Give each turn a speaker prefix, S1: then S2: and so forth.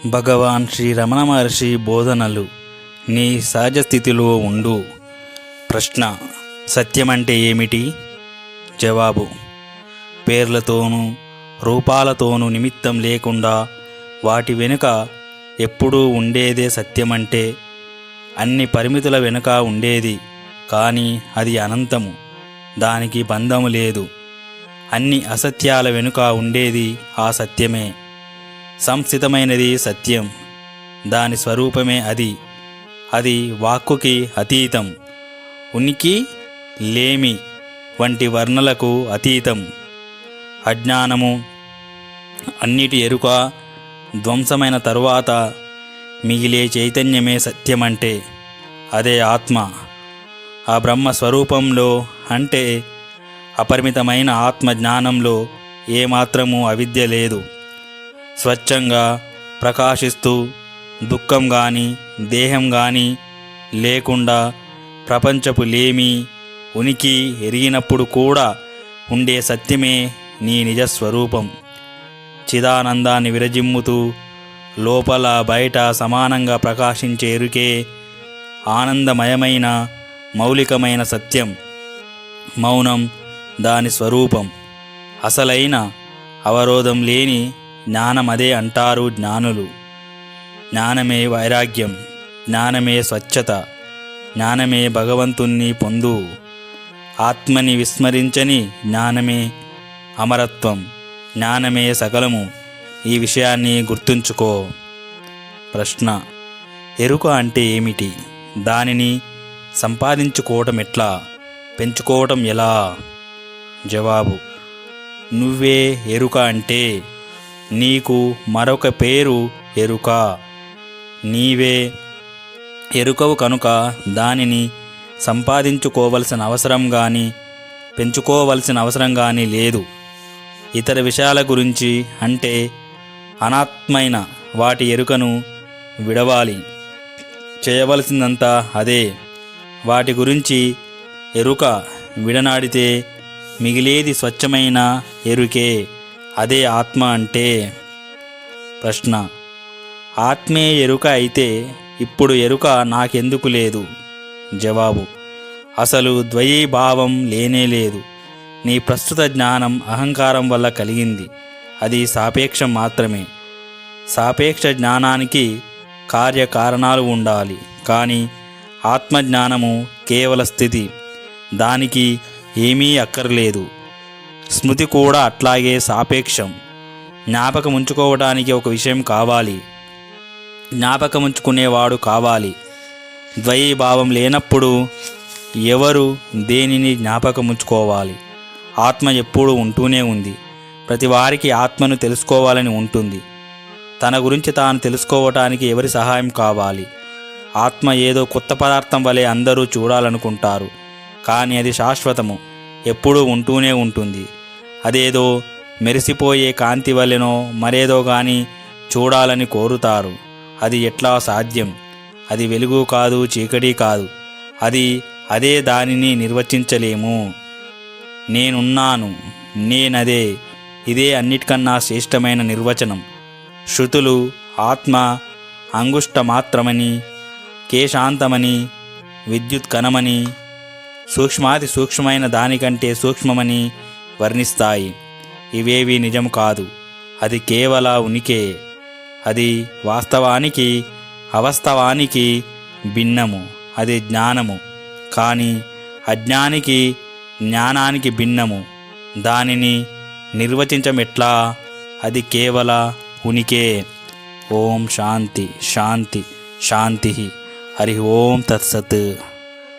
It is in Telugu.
S1: భగవాన్ శ్రీ రమణ మహర్షి బోధనలు. నీ సహజ స్థితిలో ఉండు. ప్రశ్న: సత్యమంటే ఏమిటి? జవాబు: పేర్లతోనూ రూపాలతోనూ నిమిత్తం లేకుండా వాటి వెనుక ఎప్పుడూ ఉండేదే సత్యమంటే. అన్ని పరిమితుల వెనుక ఉండేది, కానీ అది అనంతము, దానికి బంధము లేదు. అన్ని అసత్యాల వెనుక ఉండేది ఆ సత్యమే. సంస్థితమైనది సత్యం, దాని స్వరూపమే అది. అది వాక్కుకి అతీతం, ఉనికి లేమి వంటి వర్ణలకు అతీతం. అజ్ఞానము అన్నిటి ఎరుక ధ్వంసమైన తరువాత మిగిలే చైతన్యమే సత్యమంటే. అదే ఆత్మ. ఆ బ్రహ్మ స్వరూపంలో, అంటే అపరిమితమైన ఆత్మ జ్ఞానంలో ఏమాత్రము అవిద్య లేదు. స్వచ్ఛంగా ప్రకాశిస్తూ దుఃఖం కానీ దేహం కానీ లేకుండా ప్రపంచపు లేమి ఉనికి ఎరిగినప్పుడు కూడా ఉండే సత్యమే నీ నిజస్వరూపం. చిదానందాన్ని విరజిమ్ముతూ లోపల బయట సమానంగా ప్రకాశించే ఎరుకే ఆనందమయమైన మౌలికమైన సత్యం. మౌనం దాని స్వరూపం. అసలైన అవరోధం లేని జ్ఞానమదే అంటారు జ్ఞానులు. జ్ఞానమే వైరాగ్యం, జ్ఞానమే స్వచ్ఛత, జ్ఞానమే భగవంతుణ్ణి పొందు. ఆత్మని విస్మరించని జ్ఞానమే అమరత్వం, జ్ఞానమే సకలము. ఈ విషయాన్ని గుర్తుంచుకో. ప్రశ్న: ఎరుక అంటే ఏమిటి? దానిని సంపాదించుకోవటం ఎట్లా? పెంచుకోవటం ఎలా? జవాబు: నువ్వే ఎరుక అంటే. నీకు మరొక పేరు ఎరుక. నీవే ఎరుకవు కనుక దానిని సంపాదించుకోవలసిన అవసరం కానీ పెంచుకోవలసిన అవసరం కానీ లేదు. ఇతర విషయాల గురించి, అంటే అనాత్మైన వాటి ఎరుకను విడవాలి. చేయవలసిందంతా అదే. వాటి గురించి ఎరుక విడనాడితే మిగిలేది స్వచ్ఛమైన ఎరుకే. అదే ఆత్మ అంటే. ప్రశ్న: ఆత్మే ఎరుక అయితే ఇప్పుడు ఎరుక నాకెందుకు లేదు? జవాబు: అసలు ద్వయీభావం లేనే లేదు. నీ ప్రస్తుత జ్ఞానం అహంకారం వల్ల కలిగింది. అది సాపేక్షం మాత్రమే. సాపేక్ష జ్ఞానానికి కార్యకారణాలు ఉండాలి, కానీ ఆత్మజ్ఞానము కేవల స్థితి. దానికి ఏమీ అక్కర్లేదు. స్మృతి కూడా అట్లాగే సాపేక్షం. జ్ఞాపకం ఉంచుకోవడానికి ఒక విషయం కావాలి, జ్ఞాపకం ఉంచుకునేవాడు కావాలి. ద్వయీభావం లేనప్పుడు ఎవరు దేనిని జ్ఞాపకం ఉంచుకోవాలి? ఆత్మ ఎప్పుడూ ఉంటూనే ఉంది. ప్రతి వారికి ఆత్మను తెలుసుకోవాలని ఉంటుంది. తన గురించి తాను తెలుసుకోవటానికి ఎవరి సహాయం కావాలి? ఆత్మ ఏదో కొత్త పదార్థం వలె అందరూ చూడాలనుకుంటారు, కానీ అది శాశ్వతము, ఎప్పుడూ ఉంటూనే ఉంటుంది. అదేదో మెరిసిపోయే కాంతి వలెనో మరేదో కానీ చూడాలని కోరుతారు. అది ఎట్లా సాధ్యం? అది వెలుగు కాదు, చీకటి కాదు. అదే దానిని నిర్వచించలేము. నేనున్నాను, నేనదే. ఇదే అన్నిటికన్నా శ్రేష్టమైన నిర్వచనం. శృతులు ఆత్మ అంగుష్ట మాత్రమని, కేశాంతమని, విద్యుత్ కణమని, సూక్ష్మాతి సూక్ష్మమైన దానికంటే సూక్ష్మమని వర్ణిస్తాయి. ఇవేవి నిజం కాదు. అది కేవల ఉనికే. అది వాస్తవానికి అవాస్తవానికి భిన్నము. అది జ్ఞానము, కానీ అజ్ఞానికి జ్ఞానానికి భిన్నము. దానిని నిర్వచించమెట్లా? అది కేవల ఉనికే. ఓం శాంతి శాంతి శాంతి. హరి ఓం తత్సత్.